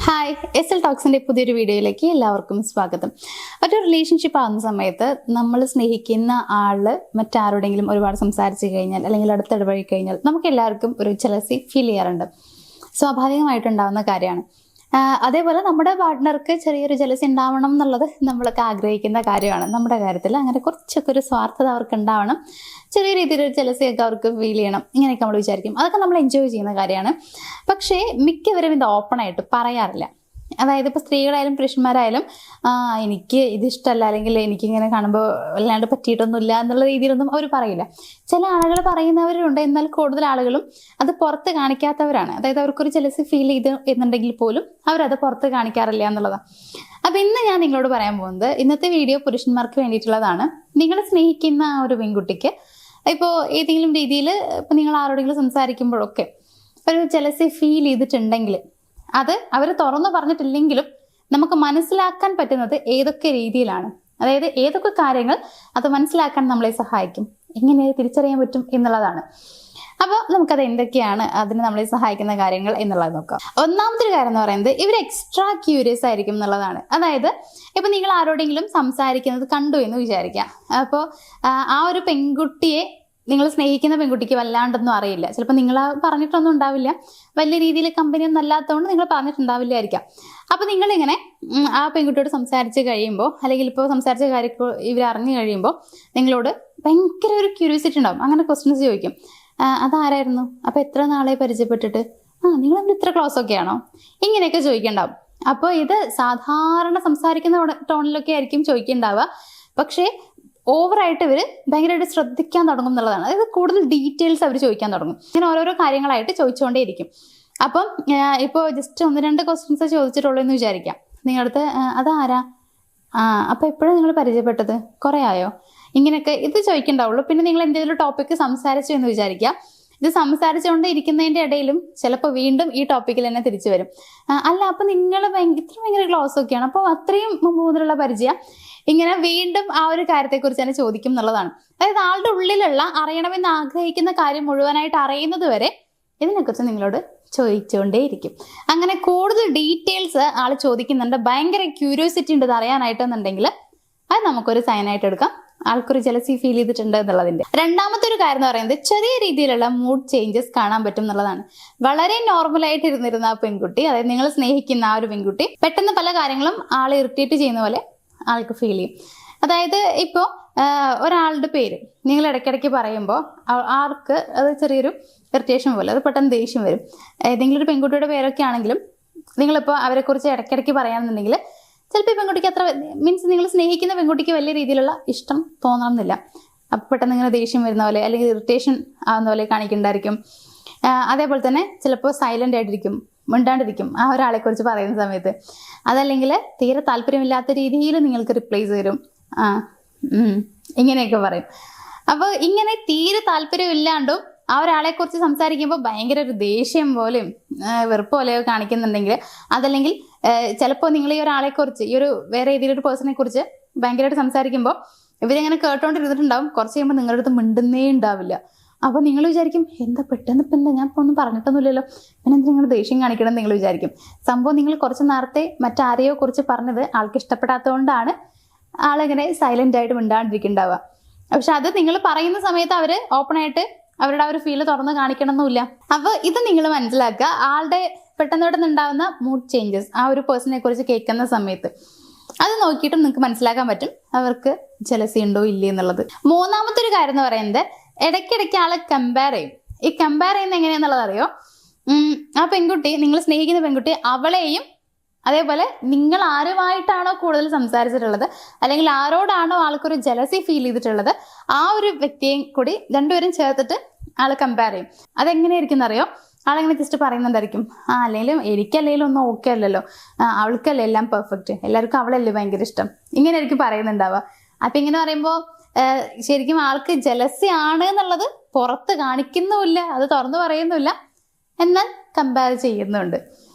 Hi, S L ടോക്സിന്റെ പുതിയൊരു വീഡിയോയിലേക്ക് എല്ലാവർക്കും സ്വാഗതം. ഒരു റിലേഷൻഷിപ്പ് ആകുന്ന സമയത്ത് നമ്മൾ സ്നേഹിക്കുന്ന ആള് മറ്റാരോടെങ്കിലും ഒരുപാട് സംസാരിച്ചു കഴിഞ്ഞാൽ അല്ലെങ്കിൽ അടുത്തിടപഴകി കഴിഞ്ഞാൽ നമുക്ക് എല്ലാവർക്കും ഒരു ജലസി ഫീൽ ചെയ്യാറുണ്ട്. സ്വാഭാവികമായിട്ടുണ്ടാവുന്ന കാര്യമാണ്. അതേപോലെ നമ്മുടെ പാർട്ട്ണർക്ക് ചെറിയൊരു ജലസി ഉണ്ടാവണം എന്നുള്ളത് നമ്മളൊക്കെ ആഗ്രഹിക്കുന്ന കാര്യമാണ്. നമ്മുടെ കാര്യത്തിൽ അങ്ങനെ കുറച്ചൊക്കെ ഒരു സ്വാർത്ഥത അവർക്ക് ഉണ്ടാവണം, ചെറിയ രീതിയിലൊരു ജലസിയൊക്കെ അവർക്ക് ഫീൽ ചെയ്യണം, ഇങ്ങനെയൊക്കെ നമ്മൾ വിചാരിക്കും. അതൊക്കെ നമ്മൾ എൻജോയ് ചെയ്യുന്ന കാര്യമാണ്. പക്ഷേ മിക്കവരും ഇത് ഓപ്പണായിട്ട് പറയാറില്ല. അതായത് ഇപ്പോൾ സ്ത്രീകളായാലും പുരുഷന്മാരായാലും എനിക്ക് ഇതിഷ്ടമല്ല, അല്ലെങ്കിൽ എനിക്കിങ്ങനെ കാണുമ്പോൾ വല്ലാണ്ട് പറ്റിയിട്ടൊന്നുമില്ല എന്നുള്ള രീതിയിലൊന്നും അവർ പറയില്ല. ചില ആളുകൾ പറയുന്നവരുണ്ട്, എന്നാൽ കൂടുതൽ ആളുകളും അത് പുറത്ത് കാണിക്കാത്തവരാണ്. അതായത് അവർക്കൊരു ജലസി ഫീൽ ചെയ്ത് എന്നുണ്ടെങ്കിൽ പോലും അവരത് പുറത്ത് കാണിക്കാറില്ല എന്നുള്ളതാണ്. അപ്പം ഇന്ന് ഞാൻ നിങ്ങളോട് പറയാൻ പോകുന്നത്, ഇന്നത്തെ വീഡിയോ പുരുഷന്മാർക്ക് വേണ്ടിയിട്ടുള്ളതാണ്. നിങ്ങൾ സ്നേഹിക്കുന്ന ആ ഒരു പെൺകുട്ടിക്ക് ഇപ്പോൾ ഏതെങ്കിലും രീതിയിൽ ഇപ്പം നിങ്ങൾ ആരോടെങ്കിലും സംസാരിക്കുമ്പോഴൊക്കെ ഒരു ജലസി ഫീൽ ചെയ്തിട്ടുണ്ടെങ്കിൽ അത് അവർ തുറന്നു പറഞ്ഞിട്ടില്ലെങ്കിലും നമുക്ക് മനസ്സിലാക്കാൻ പറ്റുന്നത് ഏതൊക്കെ രീതിയിലാണ്, അതായത് ഏതൊക്കെ കാര്യങ്ങൾ അത് മനസ്സിലാക്കാൻ നമ്മളെ സഹായിക്കും, എങ്ങനെ തിരിച്ചറിയാൻ പറ്റും എന്നുള്ളതാണ്. അപ്പോൾ നമുക്കത് എന്തൊക്കെയാണ് അതിന് നമ്മളെ സഹായിക്കുന്ന കാര്യങ്ങൾ എന്നുള്ളത് നോക്കാം. ഒന്നാമത്തെ ഒരു കാര്യം എന്ന് പറയുന്നത്, ഇവർ എക്സ്ട്രാ ക്യൂരിയസ് ആയിരിക്കും എന്നുള്ളതാണ്. അതായത് ഇപ്പം നിങ്ങൾ ആരോടെങ്കിലും സംസാരിക്കുന്നത് കണ്ടു എന്ന് വിചാരിക്കാം. അപ്പോൾ ആ ഒരു പെൺകുട്ടിയെ നിങ്ങൾ സ്നേഹിക്കുന്ന പെൺകുട്ടിക്ക് വല്ലാണ്ടൊന്നും അറിയില്ല. ചിലപ്പോൾ നിങ്ങൾ പറഞ്ഞിട്ടൊന്നും ഉണ്ടാവില്ല, വലിയ രീതിയിൽ കമ്പനിയൊന്നും അല്ലാത്തതുകൊണ്ട് നിങ്ങൾ പറഞ്ഞിട്ടുണ്ടാവില്ലായിരിക്കാം. അപ്പോൾ നിങ്ങളിങ്ങനെ ആ പെൺകുട്ടിയോട് സംസാരിച്ച് കഴിയുമ്പോൾ, അല്ലെങ്കിൽ ഇപ്പോൾ സംസാരിച്ച കാര്യം ഇവർ അറിഞ്ഞു കഴിയുമ്പോൾ നിങ്ങളോട് ഭയങ്കര ഒരു ക്യൂരിയോസിറ്റി ഉണ്ടാവും. അങ്ങനെ ക്വസ്റ്റ്യൻസ് ചോദിക്കും. അതാരായിരുന്നു, അപ്പോൾ എത്ര നാളെ പരിചയപ്പെട്ടിട്ട്, നിങ്ങൾ തമ്മിൽ ഇത്ര ക്ലോസ് ഒക്കെ ആണോ, ഇങ്ങനെയൊക്കെ ചോദിക്കണ്ടാവും. അപ്പോൾ ഇത് സാധാരണ സംസാരിക്കുന്ന ടോണിലൊക്കെ ആയിരിക്കും ചോദിക്കുന്നുണ്ടാവുക. പക്ഷേ ഓവറായിട്ട് ഇവർ ഭയങ്കരമായിട്ട് ശ്രദ്ധിക്കാൻ തുടങ്ങും എന്നുള്ളതാണ്. അതായത് കൂടുതൽ ഡീറ്റെയിൽസ് അവർ ചോദിക്കാൻ തുടങ്ങും. ഇങ്ങനെ ഓരോരോ കാര്യങ്ങളായിട്ട് ചോദിച്ചുകൊണ്ടേയിരിക്കും. അപ്പം ഇപ്പോൾ ജസ്റ്റ് 1-2 ക്വസ്റ്റ്യൻസ് ചോദിച്ചിട്ടുള്ളൂ എന്ന് വിചാരിക്കാം. നിങ്ങളടുത്ത് അതാരാ, അപ്പോൾ എപ്പോഴും നിങ്ങൾ പരിചയപ്പെട്ടത്, കുറേ ആയോ, ഇങ്ങനെയൊക്കെ ഇത് ചോദിക്കണ്ടാവുള്ളൂ. പിന്നെ നിങ്ങൾ എന്തെങ്കിലും ടോപ്പിക്ക് സംസാരിച്ചു എന്ന് വിചാരിക്കുക. ഇത് സംസാരിച്ചുകൊണ്ട് ഇരിക്കുന്നതിൻ്റെ ഇടയിലും ചിലപ്പോൾ വീണ്ടും ഈ ടോപ്പിക്കിൽ തന്നെ തിരിച്ചു വരും. അല്ല, അപ്പം നിങ്ങൾ ഭയങ്കര ക്ലോസ് ഒക്കെയാണ്, അപ്പോൾ അത്രയും മുതലുള്ള പരിചയം, ഇങ്ങനെ വീണ്ടും ആ ഒരു കാര്യത്തെക്കുറിച്ച് തന്നെ ചോദിക്കും എന്നുള്ളതാണ്. അതായത് ആളുടെ ഉള്ളിലുള്ള അറിയണമെന്ന് ആഗ്രഹിക്കുന്ന കാര്യം മുഴുവനായിട്ട് അറിയുന്നത് വരെ ഇതിനെക്കുറിച്ച് നിങ്ങളോട് ചോദിച്ചുകൊണ്ടേയിരിക്കും. അങ്ങനെ കൂടുതൽ ഡീറ്റെയിൽസ് ആൾ ചോദിക്കുന്നുണ്ട്, ഭയങ്കര ക്യൂരിയോസിറ്റി ഉണ്ട് ഇത് അറിയാനായിട്ടെന്നുണ്ടെങ്കിൽ അത് നമുക്കൊരു സൈനായിട്ട് എടുക്കാം, ആൾക്കൊരു ജലസി ഫീൽ ചെയ്തിട്ടുണ്ട് എന്നുള്ളതിന്റെ. രണ്ടാമത്തെ ഒരു കാര്യം എന്ന് പറയുന്നത്, ചെറിയ രീതിയിലുള്ള മൂഡ് ചേഞ്ചസ് കാണാൻ പറ്റും എന്നുള്ളതാണ്. വളരെ നോർമലായിട്ട് ഇരുന്നിരുന്ന ആ പെൺകുട്ടി, അതായത് നിങ്ങൾ സ്നേഹിക്കുന്ന ആ ഒരു പെൺകുട്ടി പെട്ടെന്ന് പല കാര്യങ്ങളും ആളെ ഇറിറ്റേറ്റ് ചെയ്യുന്ന പോലെ ആൾക്ക് ഫീൽ ചെയ്യും. അതായത് ഇപ്പോൾ ഒരാളുടെ പേര് നിങ്ങൾ ഇടയ്ക്കിടയ്ക്ക് പറയുമ്പോൾ ആൾക്ക് അത് ചെറിയൊരു ഇറിറ്റേഷൻ പോലെ, അത് പെട്ടെന്ന് ദേഷ്യം വരും. ഏതെങ്കിലും ഒരു പെൺകുട്ടിയുടെ പേരൊക്കെ ആണെങ്കിലും നിങ്ങളിപ്പോൾ അവരെക്കുറിച്ച് ഇടയ്ക്കിടയ്ക്ക് പറയാമെന്നുണ്ടെങ്കിൽ ചിലപ്പോൾ ഈ പെൺകുട്ടിക്ക് അത്ര മീൻസ് നിങ്ങൾ സ്നേഹിക്കുന്ന പെൺകുട്ടിക്ക് വലിയ രീതിയിലുള്ള ഇഷ്ടം തോന്നണമെന്നില്ല. അപ്പോൾ പെട്ടെന്ന് ഇങ്ങനെ ദേഷ്യം വരുന്ന പോലെ അല്ലെങ്കിൽ ഇറിറ്റേഷൻ ആവുന്ന പോലെ കാണിക്കുന്നുണ്ടായിരിക്കും. അതേപോലെ തന്നെ ചിലപ്പോൾ സൈലൻ്റ് ആയിട്ടിരിക്കും, മിണ്ടാണ്ടിരിക്കും ആ ഒരാളെക്കുറിച്ച് പറയുന്ന സമയത്ത്. അതല്ലെങ്കിൽ തീരെ താല്പര്യമില്ലാത്ത രീതിയിൽ നിങ്ങൾക്ക് റിപ്ലൈസ് തരും, ഇങ്ങനെയൊക്കെ പറയും. അപ്പോൾ ഇങ്ങനെ തീരെ താല്പര്യമില്ലാണ്ടും ആ ഒരാളെക്കുറിച്ച് സംസാരിക്കുമ്പോൾ ഭയങ്കര ഒരു ദേഷ്യം പോലെയും വെറുപ്പ് പോലെയോ കാണിക്കുന്നുണ്ടെങ്കിൽ, അതല്ലെങ്കിൽ ചിലപ്പോൾ നിങ്ങൾ ഈ ഒരാളെക്കുറിച്ച്, ഈ ഒരു വേറെ ഏതെങ്കിലും ഒരു പേഴ്സണെ കുറിച്ച് ഭയങ്കരമായിട്ട് സംസാരിക്കുമ്പോൾ ഇവരിങ്ങനെ കേട്ടോണ്ടിരുന്നിട്ടുണ്ടാവും. കുറച്ച് കഴിയുമ്പോൾ നിങ്ങളുടെ അടുത്ത് മിണ്ടുന്നേ ഉണ്ടാവില്ല. അപ്പോൾ നിങ്ങൾ വിചാരിക്കും, എന്താ പെട്ടെന്ന് ഇപ്പം എന്താ, ഞാൻ ഇപ്പോൾ ഒന്നും പറഞ്ഞിട്ടൊന്നുമില്ലല്ലോ, പിന്നെ എന്ത് നിങ്ങൾ ദേഷ്യം കാണിക്കണം എന്ന് നിങ്ങൾ വിചാരിക്കും. സംഭവം നിങ്ങൾ കുറച്ച് നേരത്തെ മറ്റാരെയോ കുറിച്ച് പറഞ്ഞത് ആൾക്ക് ഇഷ്ടപ്പെടാത്തതുകൊണ്ടാണ് ആളിങ്ങനെ സൈലൻ്റ് ആയിട്ട് മിണ്ടാണ്ടിരിക്കുന്നുണ്ടാവുക. പക്ഷെ അത് നിങ്ങൾ പറയുന്ന സമയത്ത് അവർ ഓപ്പണായിട്ട് അവരുടെ ആ ഒരു ഫീല് തുറന്ന് കാണിക്കണമെന്നില്ല. അപ്പോൾ ഇത് നിങ്ങൾ മനസ്സിലാക്കുക, ആളുടെ പെട്ടെന്ന് ഉണ്ടാകുന്ന മൂഡ് ചേഞ്ചസ് ആ ഒരു പേഴ്സണെ കുറിച്ച് കേൾക്കുന്ന സമയത്ത് അത് നോക്കിയിട്ടും നിങ്ങൾക്ക് മനസ്സിലാക്കാൻ പറ്റും അവർക്ക് ജലസി ഉണ്ടോ ഇല്ലേ എന്നുള്ളത്. മൂന്നാമത്തെ ഒരു കാര്യം എന്ന് പറയുന്നത്, ഇടയ്ക്കിടയ്ക്ക് ആളെ കമ്പയർ ചെയ്യും. ഈ കമ്പയർ ചെയ്യുന്നത് എങ്ങനെയാണെന്നുള്ളത് അറിയോ? ആ പെൺകുട്ടി, നിങ്ങൾ സ്നേഹിക്കുന്ന പെൺകുട്ടി, അവളെയും അതേപോലെ നിങ്ങൾ ആരുമായിട്ടാണോ കൂടുതൽ സംസാരിച്ചിട്ടുള്ളത്, അല്ലെങ്കിൽ ആരോടാണോ ആൾക്കൊരു ജലസി ഫീൽ ചെയ്തിട്ടുള്ളത്, ആ ഒരു വ്യക്തിയെയും കൂടി രണ്ടുപേരും ചേർത്തിട്ട് ആൾ കമ്പയർ ചെയ്യും. അതെങ്ങനെയായിരിക്കും എന്നറിയോ? ആളെങ്ങനെ ജസ്റ്റ് പറയുന്നുണ്ടായിരിക്കും, അല്ലെങ്കിലും എനിക്കല്ലെങ്കിലും ഒന്നും ഓക്കെ അല്ലല്ലോ, അവൾക്കല്ലേ എല്ലാം പെർഫെക്റ്റ്, എല്ലാവർക്കും അവളല്ലേ ഭയങ്കര ഇഷ്ടം, ഇങ്ങനെയായിരിക്കും പറയുന്നുണ്ടാവുക. അപ്പം ഇങ്ങനെ പറയുമ്പോൾ ശരിക്കും ആൾക്ക് ജലസി ആണ് എന്നുള്ളത് പുറത്ത് കാണിക്കുന്നുമില്ല, അത് തുറന്നു പറയുന്നുമില്ല, എന്നാൽ കമ്പയർ ചെയ്യുന്നുണ്ട്.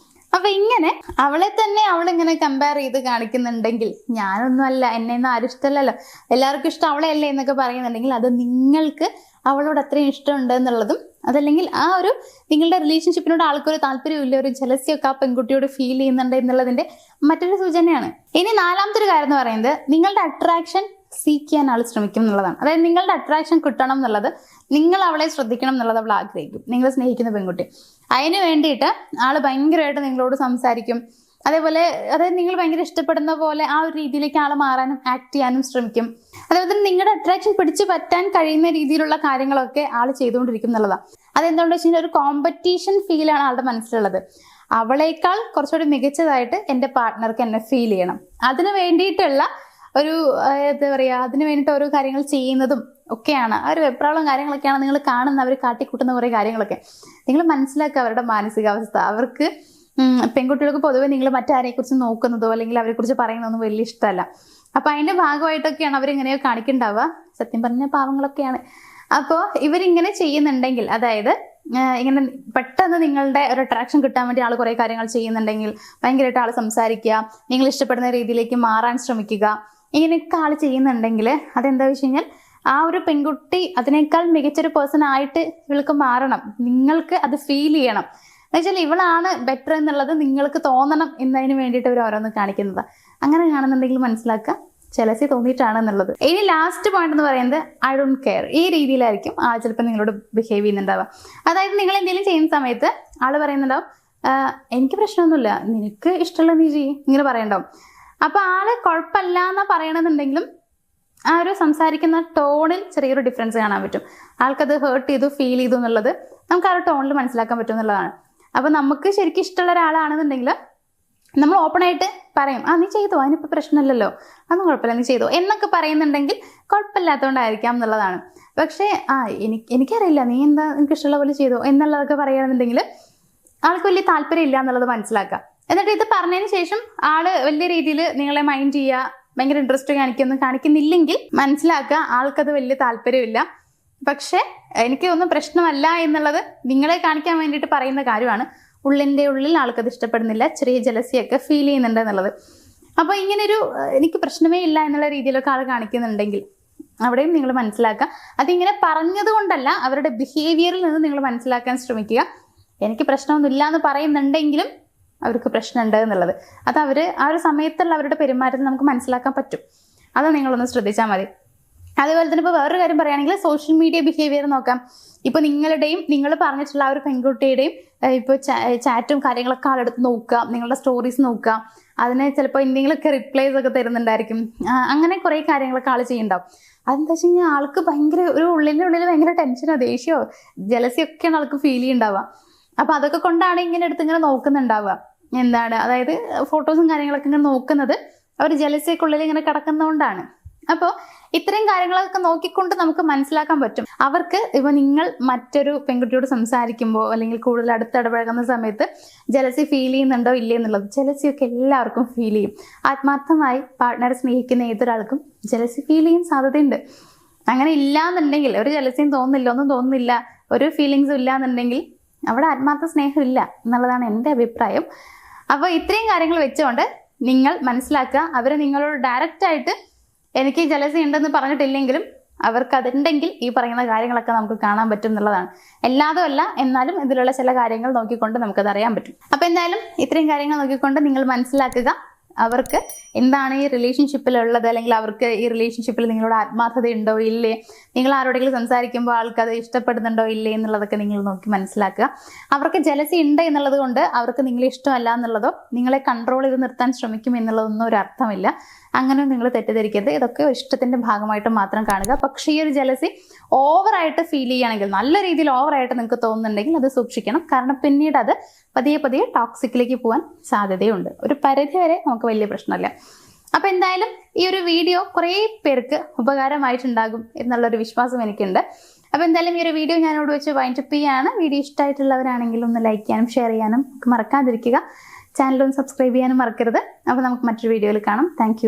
അപ്പൊ ഇങ്ങനെ അവളെ തന്നെ അവളിങ്ങനെ കമ്പയർ ചെയ്ത് കാണിക്കുന്നുണ്ടെങ്കിൽ, ഞാനൊന്നും അല്ല, എന്നെ ഒന്നും ആരും ഇഷ്ടമല്ലല്ലോ, എല്ലാവർക്കും ഇഷ്ടം അവളെ അല്ലേ എന്നൊക്കെ പറയുന്നുണ്ടെങ്കിൽ, അത് നിങ്ങൾക്ക് അവളോട് അത്രയും ഇഷ്ടമുണ്ട് എന്നുള്ളതും, അതല്ലെങ്കിൽ ആ ഒരു നിങ്ങളുടെ റിലേഷൻഷിപ്പിനോട് ആൾക്കൊരു താല്പര്യമില്ല, ഒരു ജലസിയൊക്കെ ആ പെൺകുട്ടിയോട് ഫീൽ ചെയ്യുന്നുണ്ട് എന്നുള്ളതിന്റെ മറ്റൊരു സൂചനയാണ്. ഇനി നാലാമത്തെ ഒരു കാര്യം എന്ന് പറയുന്നത്, നിങ്ങളുടെ അട്രാക്ഷൻ സീക്ക് ചെയ്യാൻ ആൾ ശ്രമിക്കും എന്നുള്ളതാണ്. അതായത് നിങ്ങളുടെ അട്രാക്ഷൻ കിട്ടണം എന്നുള്ളത്, നിങ്ങൾ അവളെ ശ്രദ്ധിക്കണം എന്നുള്ളത് അവൾ ആഗ്രഹിക്കും, നിങ്ങൾ സ്നേഹിക്കുന്ന പെൺകുട്ടി. അതിന് വേണ്ടിയിട്ട് ആള് ഭയങ്കരമായിട്ട് നിങ്ങളോട് സംസാരിക്കും. അതേപോലെ അതായത് നിങ്ങൾ ഭയങ്കര ഇഷ്ടപ്പെടുന്ന പോലെ ആ ഒരു രീതിയിലേക്ക് ആൾ മാറാനും ആക്ട് ചെയ്യാനും ശ്രമിക്കും. അതേപോലെ തന്നെ നിങ്ങളുടെ അട്രാക്ഷൻ പിടിച്ചു പറ്റാൻ കഴിയുന്ന രീതിയിലുള്ള കാര്യങ്ങളൊക്കെ ആൾ ചെയ്തുകൊണ്ടിരിക്കും എന്നുള്ളതാണ്. അതെന്താണെന്ന് വെച്ച് കഴിഞ്ഞാൽ ഒരു കോമ്പറ്റീഷൻ ഫീലാണ് ആളുടെ മനസ്സിലുള്ളത്. അവളേക്കാൾ കുറച്ചുകൂടി മികച്ചതായിട്ട് എൻ്റെ പാർട്ട്ണർക്ക് എന്നെ ഫീൽ ചെയ്യണം, അതിന് വേണ്ടിയിട്ടുള്ള ഒരു എന്താ പറയുക, അതിന് വേണ്ടിയിട്ട് ഓരോ കാര്യങ്ങൾ ചെയ്യുന്നതും ഒക്കെയാണ്. ആ ഒരു വെപ്രാളം കാര്യങ്ങളൊക്കെയാണ് നിങ്ങൾ കാണുന്ന, അവർ കാട്ടിക്കൂട്ടുന്ന കുറേ കാര്യങ്ങളൊക്കെ. നിങ്ങൾ മനസ്സിലാക്കുക അവരുടെ മാനസികാവസ്ഥ. അവർക്ക് പെൺകുട്ടികൾക്ക് പൊതുവെ നിങ്ങൾ മറ്റാരെക്കുറിച്ച് നോക്കുന്നതോ അല്ലെങ്കിൽ അവരെക്കുറിച്ച് പറയുന്നതൊന്നും വലിയ ഇഷ്ടമല്ല. അപ്പൊ അതിന്റെ ഭാഗമായിട്ടൊക്കെയാണ് അവരിങ്ങനെയോ കാണിക്കുന്നുണ്ടാവുക. സത്യം പറഞ്ഞ പാവങ്ങളൊക്കെയാണ്. അപ്പോൾ ഇവരിങ്ങനെ ചെയ്യുന്നുണ്ടെങ്കിൽ, അതായത് ഇങ്ങനെ പെട്ടെന്ന് നിങ്ങളുടെ ഒരു അട്രാക്ഷൻ കിട്ടാൻ വേണ്ടി ആൾ കുറേ കാര്യങ്ങൾ ചെയ്യുന്നുണ്ടെങ്കിൽ, ഭയങ്കരമായിട്ട് ആൾ സംസാരിക്കുക, നിങ്ങൾ ഇഷ്ടപ്പെടുന്ന രീതിയിലേക്ക് മാറാൻ ശ്രമിക്കുക, ഇങ്ങനെയൊക്കെ ആൾ ചെയ്യുന്നുണ്ടെങ്കിൽ അതെന്താ വെച്ച് കഴിഞ്ഞാൽ ആ ഒരു പെൺകുട്ടി അതിനേക്കാൾ മികച്ചൊരു പേഴ്സൺ ആയിട്ട് ഇവൾക്ക് മാറണം. നിങ്ങൾക്ക് അത് ഫീൽ ചെയ്യണം. എന്നുവെച്ചാൽ ഇവളാണ് ബെറ്റർ എന്നുള്ളത് നിങ്ങൾക്ക് തോന്നണം എന്നതിന് വേണ്ടിയിട്ട് ഇവർ ഓരോന്ന് കാണിക്കുന്നത്. അങ്ങനെ കാണുന്നുണ്ടെങ്കിൽ മനസ്സിലാക്കുക ജലസി തോന്നിയിട്ടാണ് എന്നുള്ളത്. ഇനി ലാസ്റ്റ് പോയിന്റ് എന്ന് പറയുന്നത് ഐ ഡോണ്ട് കെയർ. ഈ രീതിയിലായിരിക്കും ആൾ ചിലപ്പോൾ നിങ്ങളോട് ബിഹേവ് ചെയ്യുന്നുണ്ടാവുക. അതായത് നിങ്ങൾ എന്തെങ്കിലും ചെയ്യുന്ന സമയത്ത് ആൾ പറയുന്നുണ്ടാവും എനിക്ക് പ്രശ്നമൊന്നുമില്ല, നിനക്ക് ഇഷ്ടമുള്ള നീ ചെയ്യും, ഇങ്ങനെ പറയണ്ടാവും. അപ്പൊ ആള് കുഴപ്പമില്ല എന്നാ പറയണമെന്നുണ്ടെങ്കിലും ആ ഒരു സംസാരിക്കുന്ന ടോണിൽ ചെറിയൊരു ഡിഫറൻസ് കാണാൻ പറ്റും. ആൾക്കത് ഹേർട്ട് ചെയ്തു, ഫീൽ ചെയ്തു എന്നുള്ളത് നമുക്ക് ആ ഒരു ടോണിൽ മനസ്സിലാക്കാൻ പറ്റും എന്നുള്ളതാണ്. അപ്പൊ നമുക്ക് ശരിക്കും ഇഷ്ടമുള്ള ഒരാളാണെന്നുണ്ടെങ്കിൽ നമ്മൾ ഓപ്പൺ ആയിട്ട് പറയും, നീ ചെയ്തോ, അതിനിപ്പോൾ പ്രശ്നമില്ലല്ലോ, അതൊന്നും കുഴപ്പമില്ല, നീ ചെയ്തോ എന്നൊക്കെ പറയുന്നുണ്ടെങ്കിൽ കുഴപ്പമില്ലാത്തതുകൊണ്ടായിരിക്കാം എന്നുള്ളതാണ്. പക്ഷേ എനിക്കറിയില്ല, നീ എന്താ നിനക്ക് ഇഷ്ടമുള്ള പോലെ ചെയ്തോ എന്നുള്ളതൊക്കെ പറയുകയാണെന്നുണ്ടെങ്കിൽ ആൾക്ക് വലിയ താല്പര്യം ഇല്ല എന്നുള്ളത് മനസ്സിലാക്കുക. എന്നിട്ട് ഇത് പറഞ്ഞതിന് ശേഷം ആള് വലിയ രീതിയിൽ നിങ്ങളെ മൈൻഡ് ചെയ്യുക, ഭയങ്കര ഇൻട്രസ്റ്റ് കാണിക്കുന്നില്ലെങ്കിൽ മനസ്സിലാക്കുക ആൾക്കത് വലിയ താല്പര്യമില്ല. പക്ഷെ എനിക്ക് ഒന്നും പ്രശ്നമല്ല എന്നുള്ളത് നിങ്ങളെ കാണിക്കാൻ വേണ്ടിയിട്ട് പറയുന്ന കാര്യമാണ്. ഉള്ളിൻ്റെ ഉള്ളിൽ ആൾക്കത് ഇഷ്ടപ്പെടുന്നില്ല, ചെറിയ ജലസിയൊക്കെ ഫീൽ ചെയ്യുന്നുണ്ട് എന്നുള്ളത്. അപ്പോൾ ഇങ്ങനൊരു എനിക്ക് പ്രശ്നമേ ഇല്ല എന്നുള്ള രീതിയിലൊക്കെ ആൾ കാണിക്കുന്നുണ്ടെങ്കിൽ അവിടെയും നിങ്ങൾ മനസ്സിലാക്കുക അതിങ്ങനെ പറഞ്ഞത് കൊണ്ടല്ല, അവരുടെ ബിഹേവിയറിൽ നിന്ന് നിങ്ങൾ മനസ്സിലാക്കാൻ ശ്രമിക്കുക. എനിക്ക് പ്രശ്നമൊന്നുമില്ല എന്ന് പറയുന്നുണ്ടെങ്കിലും അവർക്ക് പ്രശ്നമുണ്ട് എന്നുള്ളത്. അത് അവർ ആ ഒരു സമയത്തുള്ള അവരുടെ പെരുമാറ്റത്തിൽ നമുക്ക് മനസ്സിലാക്കാൻ പറ്റും. അത് നിങ്ങളൊന്ന് ശ്രദ്ധിച്ചാൽ മതി. അതുപോലെ തന്നെ ഇപ്പോൾ വേറൊരു കാര്യം പറയുകയാണെങ്കിൽ സോഷ്യൽ മീഡിയ ബിഹേവിയർ നോക്കാം. ഇപ്പോൾ നിങ്ങളുടെയും നിങ്ങൾ പറഞ്ഞിട്ടുള്ള ആ ഒരു പെൺകുട്ടിയുടെയും ഇപ്പോൾ ചാറ്റും കാര്യങ്ങളൊക്കെ ആളെടുത്ത് നോക്കുക, നിങ്ങളുടെ സ്റ്റോറീസ് നോക്കുക, അതിന് ചിലപ്പോൾ എന്തെങ്കിലുമൊക്കെ റിപ്ലൈസ് ഒക്കെ തരുന്നുണ്ടായിരിക്കും. അങ്ങനെ കുറേ കാര്യങ്ങളൊക്കെ ആൾ ചെയ്യുന്നുണ്ടാവും. അതെന്താ വെച്ച് കഴിഞ്ഞാൽ ആൾക്ക് ഭയങ്കര ഒരു ഉള്ളിൻ്റെ ഉള്ളിൽ ഭയങ്കര ടെൻഷനോ ദേഷ്യമോ ജലസിയൊക്കെയാണ് ആൾക്ക് ഫീൽ ചെയ്യുന്നുണ്ടാവുക. അപ്പോൾ അതൊക്കെ കൊണ്ടാണ് ഇങ്ങനെ എടുത്ത് ഇങ്ങനെ നോക്കുന്നുണ്ടാവുക. എന്താണ്, അതായത് ഫോട്ടോസും കാര്യങ്ങളൊക്കെ ഇങ്ങനെ നോക്കുന്നത് അവർ ജലസിയൊക്കെയുള്ളിൽ ഇങ്ങനെ കിടക്കുന്നതുകൊണ്ടാണ്. അപ്പോൾ ഇത്രയും കാര്യങ്ങളൊക്കെ നോക്കിക്കൊണ്ട് നമുക്ക് മനസ്സിലാക്കാൻ പറ്റും അവർക്ക് ഇപ്പോൾ നിങ്ങൾ മറ്റൊരു പെൺകുട്ടിയോട് സംസാരിക്കുമ്പോൾ അല്ലെങ്കിൽ കൂടുതൽ അടുത്തിടപഴകുന്ന സമയത്ത് ജലസി ഫീൽ ചെയ്യുന്നുണ്ടോ ഇല്ലേ എന്നുള്ളത്. ജലസിയൊക്കെ എല്ലാവർക്കും ഫീൽ ചെയ്യും. ആത്മാർത്ഥമായി പാർട്ട്ണറെ സ്നേഹിക്കുന്ന ഏതൊരാൾക്കും ജലസി ഫീൽ ചെയ്യാൻ സാധ്യതയുണ്ട്. അങ്ങനെ ഇല്ലാന്നുണ്ടെങ്കിൽ, ഒരു ജലസിയും തോന്നുന്നില്ല, ഒന്നും തോന്നുന്നില്ല, ഒരു ഫീലിങ്സും ഇല്ലാന്നുണ്ടെങ്കിൽ അവിടെ ആത്മാർത്ഥ സ്നേഹം ഇല്ല എന്നുള്ളതാണ് എൻ്റെ അഭിപ്രായം. അപ്പോൾ ഇത്രയും കാര്യങ്ങൾ വെച്ചുകൊണ്ട് നിങ്ങൾ മനസ്സിലാക്കുക, അവർ നിങ്ങളോട് ഡയറക്റ്റായിട്ട് എനിക്ക് ജലസി ഉണ്ടെന്ന് പറഞ്ഞിട്ടില്ലെങ്കിലും അവർക്ക് അതുണ്ടെങ്കിൽ ഈ പറയുന്ന കാര്യങ്ങളൊക്കെ നമുക്ക് കാണാൻ പറ്റും എന്നുള്ളതാണ്. എല്ലാതും അല്ല, എന്നാലും ഇതിലുള്ള ചില കാര്യങ്ങൾ നോക്കിക്കൊണ്ട് നമുക്കത് അറിയാൻ പറ്റും. അപ്പോൾ എന്തായാലും ഇത്രയും കാര്യങ്ങൾ നോക്കിക്കൊണ്ട് നിങ്ങൾ മനസ്സിലാക്കുക അവർക്ക് എന്താണ് ഈ റിലേഷൻഷിപ്പിലുള്ളത്, അല്ലെങ്കിൽ അവർക്ക് ഈ റിലേഷൻഷിപ്പിൽ നിങ്ങളോട് ആത്മാർത്ഥതയുണ്ടോ ഇല്ലേ, നിങ്ങൾ ആരോടെങ്കിലും സംസാരിക്കുമ്പോൾ ആൾക്കത് ഇഷ്ടപ്പെടുന്നുണ്ടോ ഇല്ലേ എന്നുള്ളതൊക്കെ നിങ്ങൾ നോക്കി മനസ്സിലാക്കുക. അവർക്ക് ജലസി ഉണ്ട് എന്നുള്ളത് കൊണ്ട് അവർക്ക് നിങ്ങളെ ഇഷ്ടമല്ല എന്നുള്ളതോ നിങ്ങളെ കൺട്രോൾ ചെയ്ത് നിർത്താൻ ശ്രമിക്കും എന്നുള്ളതൊന്നും ഒരു അർത്ഥമില്ല. അങ്ങനെ നിങ്ങൾ തെറ്റിദ്ധരിക്കരുത്. ഇതൊക്കെ ഇഷ്ടത്തിന്റെ ഭാഗമായിട്ട് മാത്രം കാണുക. പക്ഷേ ഈ ഒരു ജലസി ഓവറായിട്ട് ഫീൽ ചെയ്യുകയാണെങ്കിൽ, നല്ല രീതിയിൽ ഓവറായിട്ട് നിങ്ങൾക്ക് തോന്നുന്നുണ്ടെങ്കിൽ അത് സൂക്ഷിക്കണം. കാരണം പിന്നീട് അത് പതിയെ പതിയെ ടോക്സിക്കിലേക്ക് പോകാൻ സാധ്യതയുണ്ട്. ഒരു പരിധി വരെ നമുക്ക് വലിയ പ്രശ്നമില്ല. അപ്പോൾ എന്തായാലും ഈ ഒരു വീഡിയോ കുറേ പേർക്ക് ഉപകാരമായിട്ടുണ്ടാകും എന്നുള്ളൊരു വിശ്വാസം എനിക്കുണ്ട്. അപ്പോൾ എന്തായാലും ഈ ഒരു വീഡിയോ ഞാനിവിടെ വെച്ച് വൈൻഡപ്പ് ചെയ്യാണ്. വീഡിയോ ഇഷ്ടമായിട്ടുള്ളവരാണെങ്കിൽ ഒന്ന് ലൈക്ക് ചെയ്യാനും ഷെയർ ചെയ്യാനും മറക്കാതിരിക്കുക. ചാനലൊന്ന് സബ്സ്ക്രൈബ് ചെയ്യാനും മറക്കരുത്. അപ്പോൾ നമുക്ക് മറ്റൊരു വീഡിയോയിൽ കാണാം. താങ്ക്